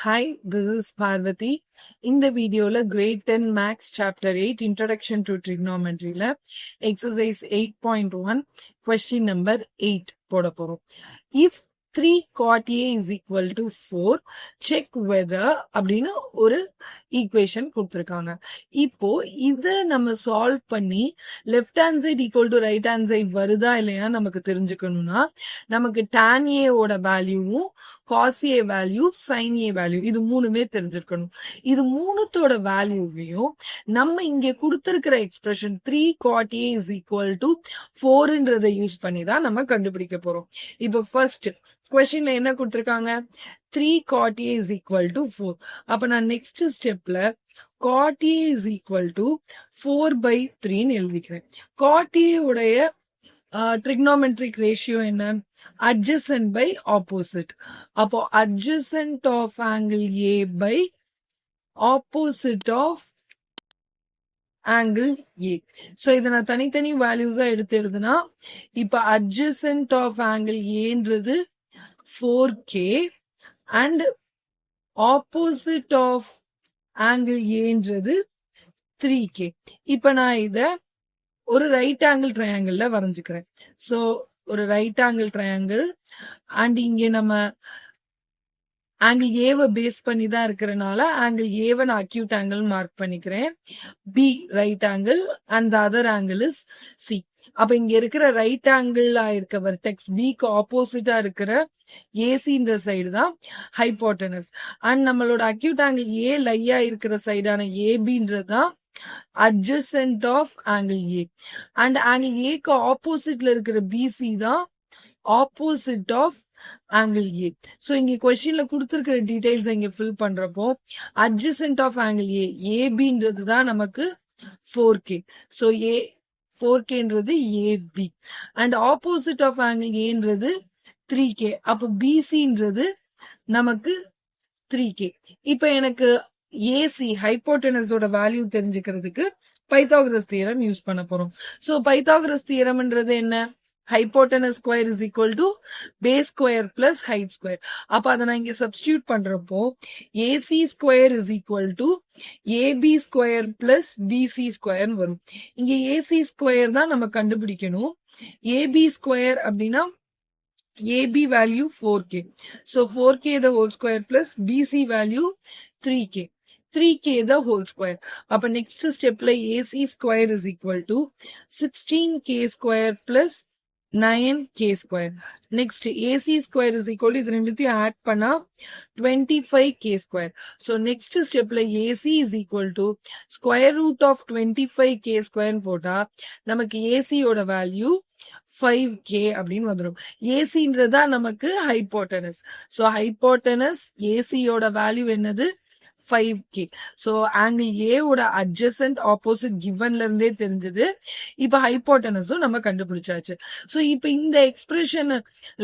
Hi, this is Parvati. In the video, grade 10 Max Chapter 8 Introduction to Trigonometry exercise 8.1 question number 8 போட போறோம். If 3 cot A is equal to 4, check whether அப்படின்னு ஒரு equation கொடுத்துருக்காங்க. இப்போ இதை நம்ம solve பண்ணி left hand side equal to right hand side வருதா இல்லையா நமக்கு தெரிஞ்சுக்கணும்னா நமக்கு tan A ஓட வேல்யூவும் cos A value sin A value இது மூணுமே தெரிஞ்சிருக்கணும். இது மூணுத்தோட வேல்யூவையும் நம்ம இங்க கொடுத்திருக்கிற expression 3 cot A is equal to 4ன்றதை யூஸ் பண்ணி தான் நம்ம கண்டுபிடிக்க போறோம். இப்போ ஃபர்ஸ்ட் கொஸ்டின்ல என்ன கொடுத்திருக்காங்க 3 cot A is equal to 4. அப்ப நான் நெக்ஸ்ட் ஸ்டெப்ல cot A is equal to 4/3 எழுதிக்கிறேன். cot A உடைய trigonometric ratio என்ன adjacent by opposite. அப்போ adjacent of angle A by opposite of angle A. So இதை நான் தனித்தனி வேல்யூஸா எடுத்து எழுதுனா இப்ப adjacent of angle Aன்றது 4K and opposite of angle Aன்றது 3K. இப்ப நான் இத ஒரு ரைட் ஆங்கிள் ட்ரையாங்கிள்ல வரைஞ்சுக்கிறேன். சோ ஒரு ரைட் ஆங்கிள் ட்ரையாங்கிள் அண்ட் இங்க நம்ம ஆங்கிள் ஏவை பேஸ் பண்ணி தான் இருக்கிறனால ஆங்கிள் ஏவை நான் அக்யூட் ஆங்கிள் மார்க் பண்ணிக்கிறேன். B right angle and the other angle is C. அப்ப இங்க இருக்கிற ரைட் ஆங்கிள் இருக்க வெர்டெக்ஸ் பிக்கு ஆப்போசிட்டா இருக்கிற ஏசின்ற சைடு தான் ஹைபோட்டனஸ் அண்ட் நம்மளோட அக்யூட் ஆங்கிள் ஏ லையா இருக்கிற சைடான ஏபின்றது தான் adjacent of angle A and angle A க்கு ஆப்போசிட்ல இருக்கிற BC தான் opposite of angle A. So இங்க கொஸ்டின்ல கொடுத்திருக்கிற டீடைல்ஸ் இங்க ஃபில் பண்றப்போ adjacent of angle A ABன்றது தான் நமக்கு 4K. So A 4Kன்றது AB and opposite of angle Aன்றது 3K. அப்போ BCன்றது நமக்கு 3K. இப்ப எனக்கு ஏசி ஹைபோட்டனஸோட வேல்யூ தெரிஞ்சுக்கிறதுக்கு பைத்தாகரஸ் தியரம் யூஸ் பண்ண போறோம். சோ பைத்தாகரஸ் தியரம்ன்றது என்ன hypotenuse square is equal to base square plus height square. அப்ப அதை நான் இங்க சப்ஸ்டியூட் பண்றப்போ AC square is equal to AB square plus BC square வரும். இங்க ஏசி ஸ்கொயர் தான் நம்ம கண்டுபிடிக்கணும். ஏபி ஸ்கொயர் அப்படின்னா AB value 4K. So 4K the whole square plus BC value 3K. 3K the whole square. அப்ப next step ல AC square is equal to 16K square plus 9K square. Next AC square is equal to இது ரெண்டுத்தையும் add பண்ணா 25K square. So next step ல AC is equal to square root of 25K square போட்டா நமக்கு AC ஓட value 5K அப்படின்னு வந்துடும். ஏசின்றதா நமக்கு ஹைபோட்டனஸ். சோ ஹைபோட்டனஸ் ஏசியோட வேல்யூ என்னது 5K. சோ ஆங்கிள் ஏ ஓட அட்ஜசன்ட் ஆப்போசிட் கிவன்ல இருந்தே தெரிஞ்சது. இப்ப ஹைபோட்டனஸும் நம்ம கண்டுபிடிச்சாச்சு. சோ இப்ப இந்த expression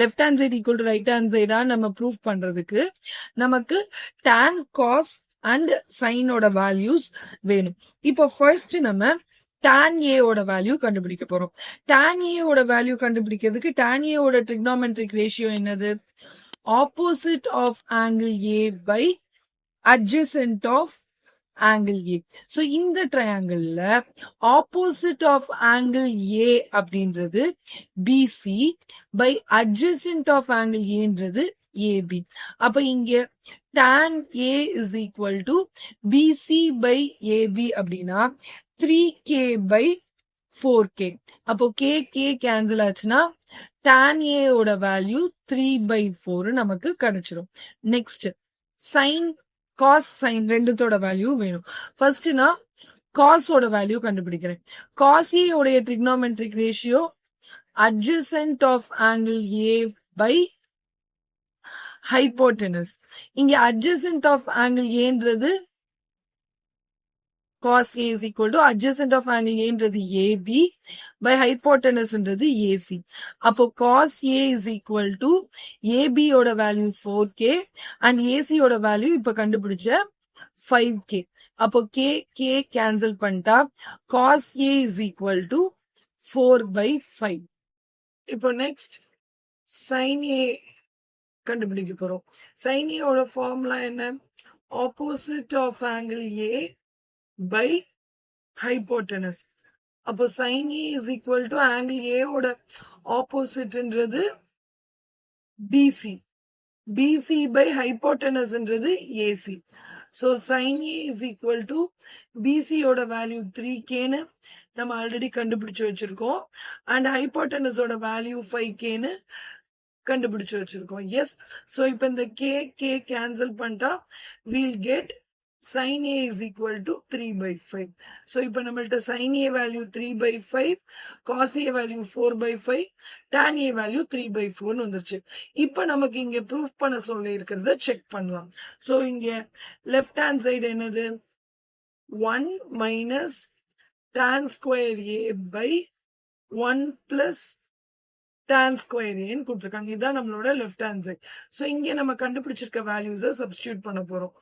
left hand side equal to right hand சைடா நம்ம ப்ரூவ் பண்றதுக்கு நமக்கு tan cos அண்ட் சைனோட வேல்யூஸ் வேணும். இப்போ ஃபர்ஸ்ட் நம்ம tan A ஓட வேல்யூ கண்டுபிடிக்க போறோம். tan A ஓட வேல்யூ கண்டுபிடிக்கிறதுக்கு tan A ஓட ட்ரிக்னோமெட்ரிக் ரேஷியோ என்னது opposite of angle A by adjacent of angle A. So இந்த ட்ரையாங்கிள்ல ஆப்போசிட் ஆஃப் ஆங்கிள் A அப்படின்றது BC by adjacent of angle Aன்றது AB. அப்ப இங்க tan A is equal to BC by AB அப்படின்னா 3K by 4K. அப்போ K cancel ஆச்சுன்னா tan A ஓட வேல்யூ 3/4 நமக்கு கிடைச்சிடும். நெக்ஸ்ட் சைன் காஸ் சைன் ரெண்டுத்தோட வேல்யூ வேணும். ஃபர்ஸ்ட் நான் காஸ் ஓட வேல்யூ கண்டுபிடிக்கிறேன். காஸ் ஏ உடைய trigonometric ratio adjacent of angle A by hypotenuse. இங்க அட்ஜசன்ட் ஆஃப் ஆங்கிள் ஏன்றது cos A is equal to adjacent of angle A ன்றது AB by hypotenuse ன்றது AC. அப்போ cos A is equal to AB ஓட value 4K and AC ஓட value இப்ப கண்டுபிடிச்ச 5K. அப்போ K கேன்சல் பண்ணிட்டா cos A is equal to 4/5. இப்போ நெக்ஸ்ட் sin A கண்டுபிடிக்க போறோம். sin A ஓட ஃபார்முலா என்ன? Opposite of angle A by hypotenuse. அப்போ sin A is equal to angle A ஓட ஆப்போசிட்ன்றது BC. BC by hypotenuse ன்றது AC. So sin A is equal to BC ஓட value 3K னு நம்ம ஆல்ரெடி கண்டுபிடிச்சு வச்சிருக்கோம். And hypotenuse ஓட வேல்யூ 5K னு கண்டுபிடிச்சு வச்சிருக்கோம். எஸ். சோ இப்போ இந்த K கேன்சல் பண்ணிட்டா we'll get sin A is equal to 3/5. So இப்போ நம்மள்ட்ட sin A value 3/5, cos A value 4/5, tan A value 3/4 வந்துருச்சு. இப்போ நமக்கு இங்க ப்ரூஃப் பண்ண சொல்லி இருக்கிறத செக் பண்ணலாம். சோ இங்க லெஃப்ட் ஹேண்ட் சைடு என்னது? 1 minus tan square A by 1 plus tan square A ன்னு கொடுத்திருக்காங்க. இதான் நம்மளோட லெஃப்ட் ஹேண்ட் சைடு. சோ இங்க நம்ம கண்டுபிடிச்சிருக்க வேல்யூஸை சப்ஸ்டிடியூட் பண்ண போறோம்.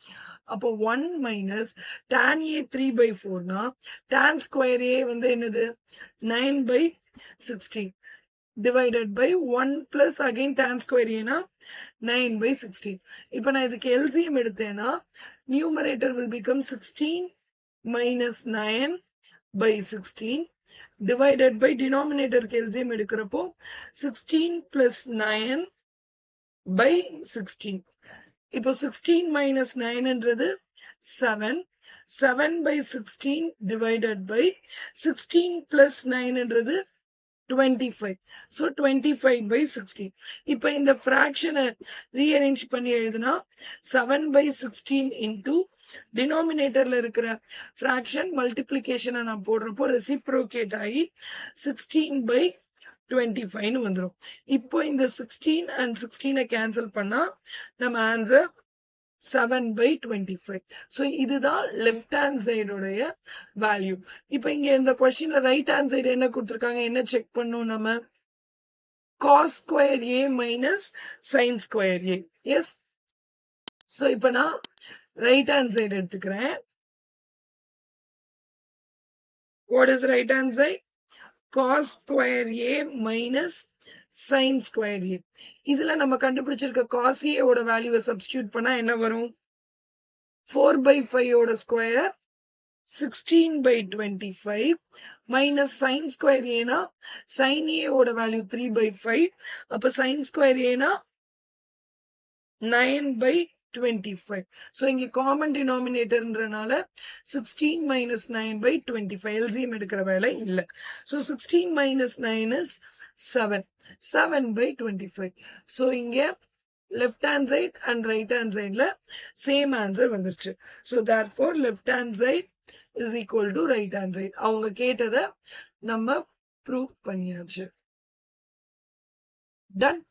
அப்போ 1 minus tan A 3/4 னா tan square A வந்து என்னது? 9/16 divided by 1 plus again tan square A னா 9/16. இப்போ நான் இதுக்கு LCM எடுத்தேன்னா numerator will become 16 minus 9/16 divided by denominator LCM எடுக்கிறப்போ 16 plus 9/16. இப்போ 16 minus 9ன்றது 7. 7/16 divided by 16 plus 9ன்றது 25. So 25/16. இப்போ இந்த ஃபிராக்ஷனை ரீஅரேஞ்ச் பண்ணி எழுதுனா 7/16 into டினாமினேட்டர்ல இருக்கிற ஃபிராக்ஷன் மல்டிப்ளிகேஷனை நான் போடுறப்போ ரெசிப்ரோகேட் ஆகி 16/25 வந்துடும். இப்போ இந்த 16 and 16 கேன்சல் பண்ணா நம்ம ஆன்சர் 7/25. சோ இதுதான் லெஃப்ட் ஹேண்ட் சைடுடைய வேல்யூ. இப்போ இங்க இந்த கொஸ்டின்ல ரைட் ஹேண்ட் சைடு என்ன கொடுத்திருக்காங்க? என்ன செக் பண்ணும் நம்ம? cos square A minus sin square A. Yes. So இப்போ நான் ரைட் ஹேண்ட் சைடு எடுத்துக்கிறேன். What is right hand side? Cos square A minus sin square A. இதுல நம்ம கண்டுபிடிச்சிருக்க cos A ஓட வேல்யூவை சப்ஸ்டிடியூட் பண்ணா என்ன வரும்? 4/5 ஓட square 16/25 minus sin square A னா sin A ஓட வேல்யூ 3/5. அப்ப sin square A னா 9/25. So இங்க காமன் டினாமினேட்டர்ன்றனால 16 minus 9/25. LCM எடுக்கிற வேலை இல்ல. So 16 minus 9 is 7. 7/25. So இங்க left hand side and right hand sideல same answer வந்துருச்சு. So therefore left hand side is equal to right hand side. அவங்க கேட்டதை நம்ம ப்ரூவ் பண்ணியாச்சு. Done.